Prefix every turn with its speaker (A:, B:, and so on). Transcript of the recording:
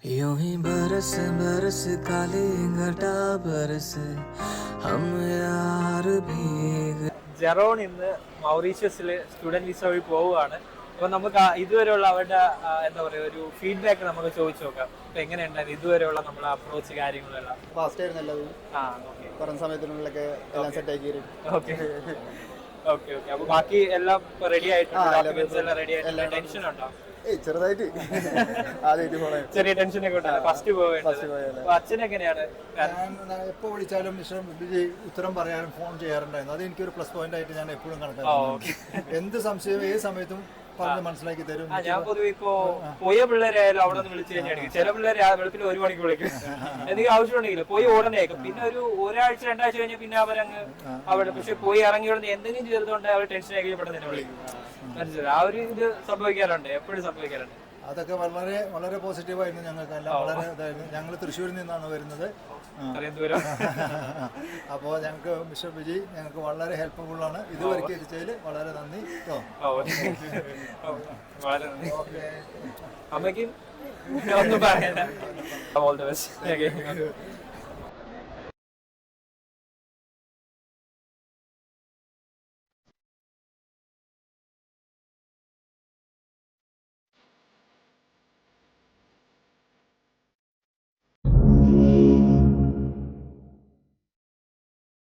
A: यूं ही बरस बरस काले घटा बरस हम यार भीग.
B: ജെറോൺ ഇന്ന് മൗറീഷ്യസിൽ സ്റ്റുഡന്റ് വിസ വഴി പോവുകയാണ്. അപ്പൊ നമുക്ക് ഇതുവരെയുള്ള അവരുടെ എന്താ പറയുക ഒരു ഫീഡ്ബാക്ക് നമുക്ക് ചോദിച്ചു നോക്കാം. അപ്പൊ എങ്ങനെയുണ്ടായിരുന്നു ഇതുവരെയുള്ള നമ്മളെ അപ്രോച്ച് കാര്യങ്ങളെല്ലാം?
C: ഫാസ്റ്റ് ആയിരുന്നു എല്ലാവരും. പറഞ്ഞ സമയത്തിനുള്ളിലൊക്കെ എല്ലാം സെറ്റ് ആക്കി തരും.
B: Okay okay okay. അപ്പൊ ബാക്കി എല്ലാം റെഡി ആയിട്ടുണ്ട്, റെഡി ആയിട്ടുണ്ട്. ടെൻഷൻ ഉണ്ടോ?
C: ചെറുതായിട്ട്
B: ചെറിയ ടെൻഷനൊക്കെ ഉണ്ടല്ലോ ഫസ്റ്റ് പോവേണ്ടത്. അച്ഛൻ എങ്ങനെയാണ്?
D: ഞാൻ എപ്പോൾ വിളിച്ചാലും മിസ്റ്റർ വിജയ് ഉത്തരം പറയാനും ഫോൺ ചെയ്യാറുണ്ടായിരുന്നു. അത് എനിക്കൊരു പ്ലസ് പോയിന്റ് ആയിട്ട് ഞാൻ എപ്പോഴും കണക്കാക്കുന്നു. എന്ത് സംശയം ഏത് സമയത്തും പറഞ്ഞ് മനസ്സിലാക്കി തരും.
B: ഞാൻ പൊതുവെ ഇപ്പോ പോയ പിള്ളേരായാലും അവിടെ നിന്ന് വിളിച്ചു കഴിഞ്ഞാൽ ചില പിള്ളേർ വെളുപ്പിൽ 1 മണിക്ക് വിളിക്കും. എന്തെങ്കിലും ആവശ്യമുണ്ടെങ്കിൽ പോയി ഓടനേക്കും. പിന്നെ ഒരാഴ്ച 2 ആഴ്ച കഴിഞ്ഞാൽ പിന്നെ അവരങ്ങ് അവിടെ പക്ഷെ പോയി ഇറങ്ങിയോണ്ട് എന്തെങ്കിലും ചെയ്തതുകൊണ്ട് അവർ ടെൻഷൻ ആക്കി പെട്ടെന്ന് തന്നെ വിളിക്കും. മനസ്സിലായി? ആ ഒരു ഇത് സംഭവിക്കാറുണ്ട്, എപ്പോഴും സംഭവിക്കാറുണ്ട്.
D: അതൊക്കെ വളരെ വളരെ പോസിറ്റീവായിരുന്നു. ഞങ്ങൾക്ക് എല്ലാം വളരെ ഇതായിരുന്നു. ഞങ്ങൾ തൃശ്ശൂരിൽ നിന്നാണ് വരുന്നത്. അപ്പോൾ ഞങ്ങൾക്ക് മിസ്റ്റർ വിജയ് ഞങ്ങൾക്ക് വളരെ ഹെൽപ്ഫുള്ളാണ്. ഇതുവരെയ്ക്ക് എത്തിച്ചതിൽ വളരെ നന്ദി.
B: അമ്മയ്ക്ക് ഒന്നും പറയാൻ